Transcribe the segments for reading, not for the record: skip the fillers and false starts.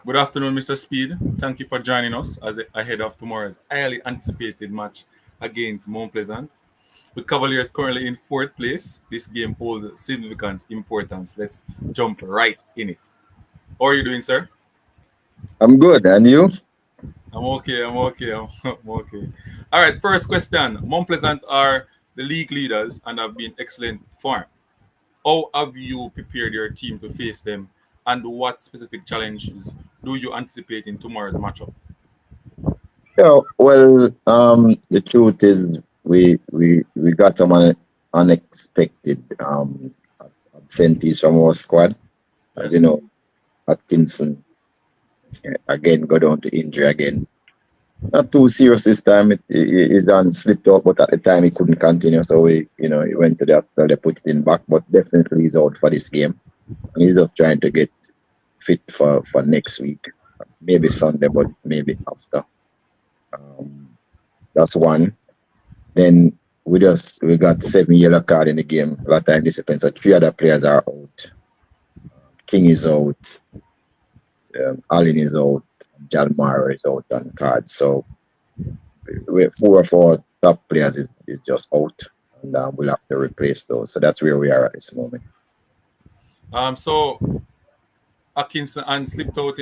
Good afternoon, Mr. Speed. Thank you for joining us ahead of tomorrow's highly anticipated match against Mount Pleasant. With Cavaliers currently in fourth place, this game holds significant importance. Let's jump right in it. How are you doing, sir? I'm good, and you? I'm okay. All right, first question. Mount Pleasant are the league leaders and have been excellent form. How have you prepared your team to face them, and what specific challenges do you anticipate in tomorrow's matchup? The truth is, we got some unexpected absentees from our squad. As you Yes. know, Atkinson again go down to injury again. Not too serious this time. He's done slipped up, but at the time he couldn't continue, so he went to the hospital. They put it in back, but definitely he's out for this game. And he's just trying to get fit for next week, maybe Sunday, but maybe after. Um, that's one. Then we got 7 yellow card in the game. A lot of time this depends. So three other players are out. King is out. Allen is out. Jalmar is out on cards. So four of our top players is just out, and we'll have to replace those. So that's where we are at this moment. So Atkinson and slipped out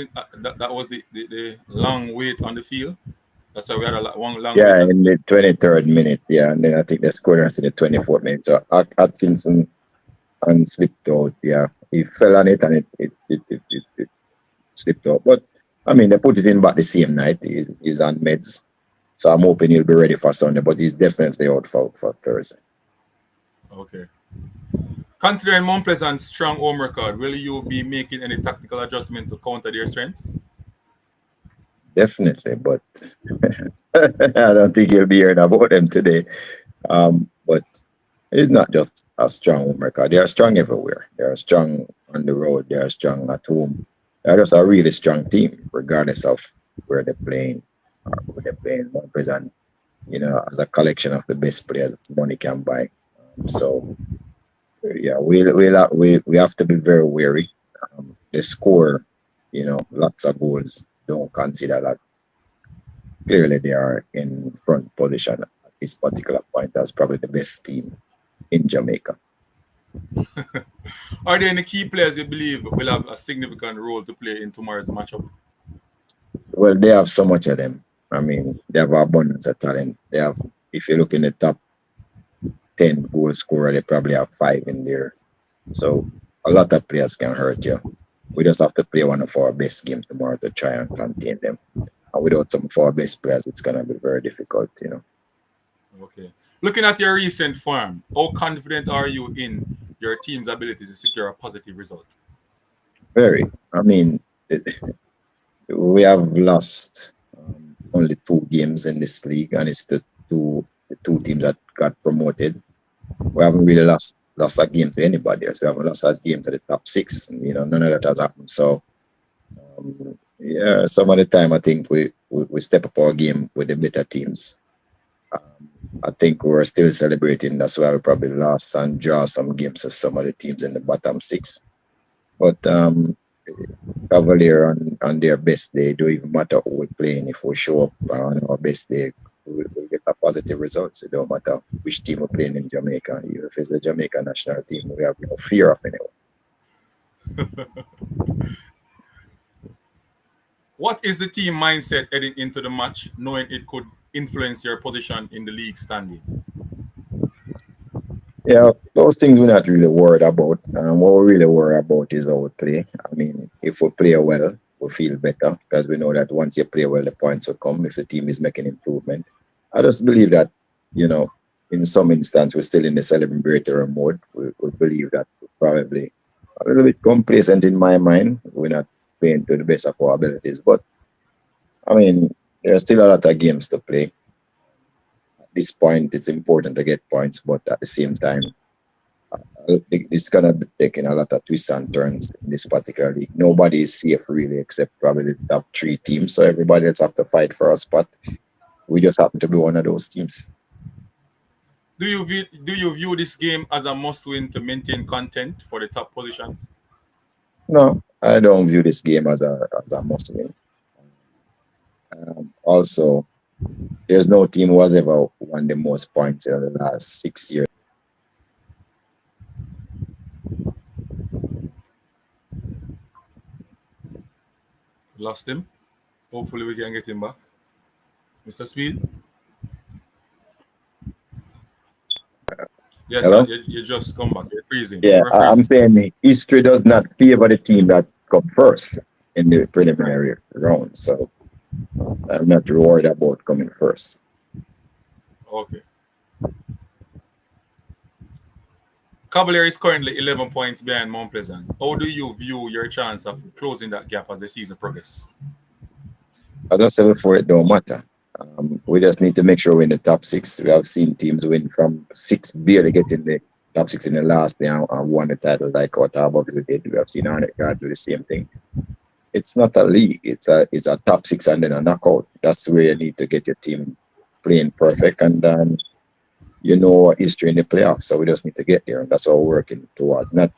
that was the long wait on the field. That's why we had one long wait Yeah, on. in the 23rd minute. Yeah, and then I think they scored us in the 24th minute. So Atkinson and slipped out. Yeah, he fell on it and it slipped out. But I mean, they put it in back the same night. He's on meds, so I'm hoping he'll be ready for Sunday. But he's definitely out for Thursday. Okay. Considering Mount Pleasant's strong home record, will you be making any tactical adjustment to counter their strengths? Definitely, but I don't think you'll be hearing about them today. But it's not just a strong home record. They are strong everywhere. They are strong on the road. They are strong at home. They're just a really strong team, regardless of where they're playing or who they're playing. Mount Pleasant, as a collection of the best players that money can buy. So yeah, we have to be very wary. They score, lots of goals. Don't consider that clearly they are in front position at this particular point. That's probably the best team in Jamaica. Are there any key players you believe will have a significant role to play in tomorrow's matchup? Well, they have so much of them. I mean, they have abundance of talent. They have, if you look in the top 10 goal scorer, they probably have five in there. So a lot of players can hurt you. We just have to play one of our best games tomorrow to try and contain them. And without some of our best players, it's going to be very difficult. Okay. Looking at your recent form, how confident are you in your team's ability to secure a positive result? Very. I mean, we have lost only two games in this league, and it's the two teams that got promoted. We haven't really lost a game to anybody else. We haven't lost a game to the top six. None of that has happened. So yeah, some of the time I think we step up our game with the better teams. I think we're still celebrating. That's why we probably lost and draw some games with some of the teams in the bottom six. But Cavalier on their best day, don't even matter who we're playing. If we show up on our best day, we get a positive results. It don't matter which team we're playing in Jamaica. Even if it's the Jamaica national team, we have no fear of anyone. What is the team mindset heading into the match, knowing it could influence your position in the league standing? Yeah, those things we're not really worried about. What we're really worried about is how we play. I mean, if we play well, we feel better because we know that once you play well, the points will come if the team is making improvement. I just believe that, you know, in some instance, we're still in the celebratory mode. We believe that we're probably a little bit complacent in my mind. We're not playing to the best of our abilities. But, I mean, there's still a lot of games to play. At this point, it's important to get points, but at the same time, it's gonna be taking a lot of twists and turns in this particular league. Nobody is safe really, except probably the top three teams. So everybody else have to fight for a spot. We just happen to be one of those teams. Do you view this game as a must-win to maintain content for the top positions? No, I don't view this game as a must win. Also, there's no team who has ever won the most points in the last 6 years. Lost him. Hopefully we can get him back. Mr. Speed? Yes, sir. Hello? You just come back. You're freezing. You Yeah, were I'm freezing. saying history does not favor the team that come first in the preliminary round. So I'm not worried about coming first. Okay. Cavalier is currently 11 points behind Mount Pleasant. How do you view your chance of closing that gap as the season progresses? As I said before, it don't matter. We just need to make sure we're in the top six. We have seen teams win from six, barely get in the top six in the last day and won the title like Ottawa did. We have seen Arnett do the same thing. It's not a league. It's a top six and then a knockout. That's where you need to get your team playing perfect, and you know history in the playoffs. So we just need to get there, and that's what we're working towards. Not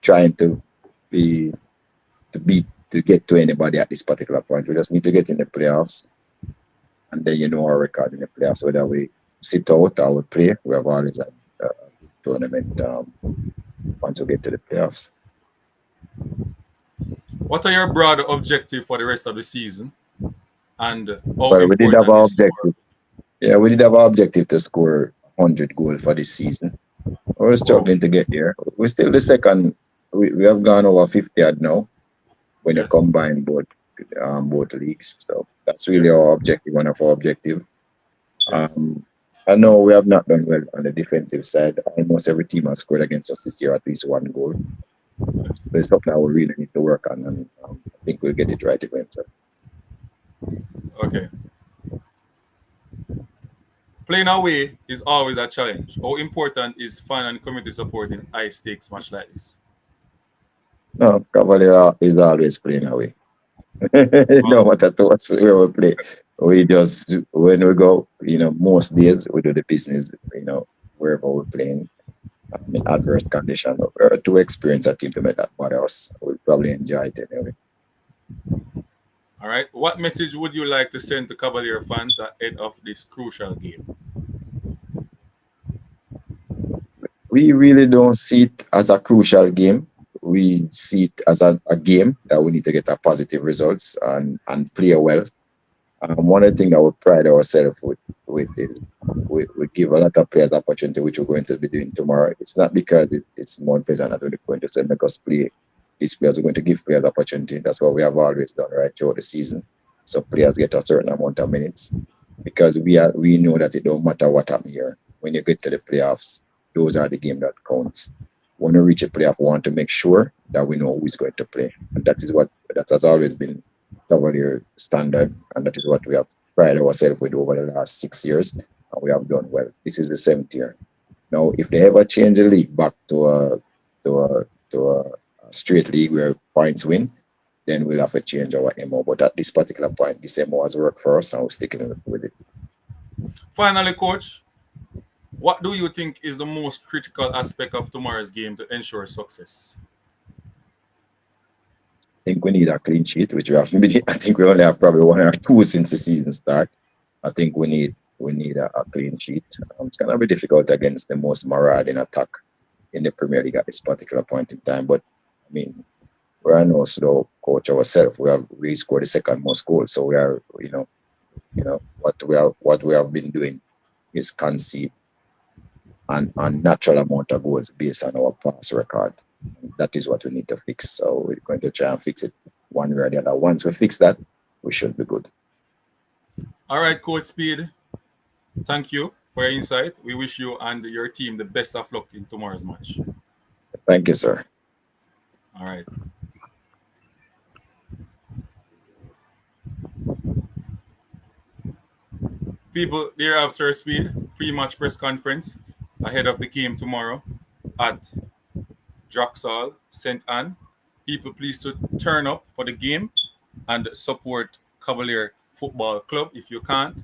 trying to be to get to anybody at this particular point. We just need to get in the playoffs, and then you know our record in the playoffs. Whether we sit out or we play, we have always had a tournament once we get to the playoffs. What are your broader objectives for the rest of the season? And how But we did have important our is tomorrow? objective. Yeah, we did have our objective to score 100 goals for this season. We're Wow. struggling to get there. We're still the second. We have gone over 50 odd now when you Yes. combine both leagues. So that's really Yes. our objective, one of our objective. Yes. Um, I know we have not done well on the defensive side. Almost every team has scored against us this year at least one goal. Yes. So it's something that we really need to work on, and I think we'll get it right eventually. Okay. Playing away is always a challenge. How important is fan and community support in high stakes match like this? No, Cavalier is always playing away. No Wow. matter to us where we play. We just when we go, most days we do the business, wherever we're playing in adverse condition to experience a team to make that bother us. We probably enjoy it anyway. All right. What message would you like to send to Cavalier fans ahead of this crucial game? We really don't see it as a crucial game. We see it as a game that we need to get a positive results and play well. One of the things that we pride ourselves with is we give a lot of players opportunity, which we're going to be doing tomorrow. It's not because it's Mount Pleasant that we're going to say make us play. These players are going to give players opportunity. That's what we have always done right throughout the season. So players get a certain amount of minutes because we know that it don't matter what happens here. When you get to the playoffs, those are the game that counts. When we reach a playoff, we want to make sure that we know who's going to play, and that has always been Cavalier standard, and that is what we have prided ourselves with over the last 6 years, and we have done well. This is the 7th year. Now, if they ever change the league back to a straight league where points win, then we'll have to change our MO. But at this particular point, this MO has worked for us, and we're sticking with it. Finally, coach, what do you think is the most critical aspect of tomorrow's game to ensure success? I think we need a clean sheet, which we have been. I think we only have probably one or two since the season start. I think we need a clean sheet. It's gonna be difficult against the most marauding attack in the Premier League at this particular point in time. But I mean, we're no slow coach ourselves. We scored the second most goals, so we are what we have been doing is concede an unnatural amount of goals based on our past record. That is what we need to fix. So we're going to try and fix it one way or the other. Once we fix that, we should be good. All right, Coach Speed, thank you for your insight. We wish you and your team the best of luck in tomorrow's match. Thank you, sir. All right. People, there have Sir Speed pre-match press conference ahead of the game tomorrow at Droxall St. Anne. People, please to turn up for the game and support Cavalier Football Club. If you can't,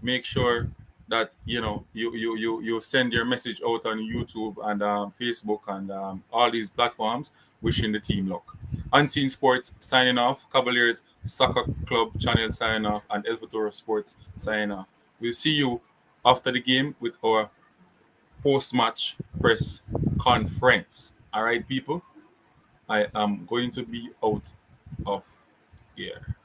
make sure that you send your message out on YouTube and Facebook and all these platforms, wishing the team luck. Unseen Sports signing off, Cavaliers Soccer Club channel signing off, and El Futuro Sports signing off. We'll see you after the game with our post-match press conference. All right, people. I am going to be out of here.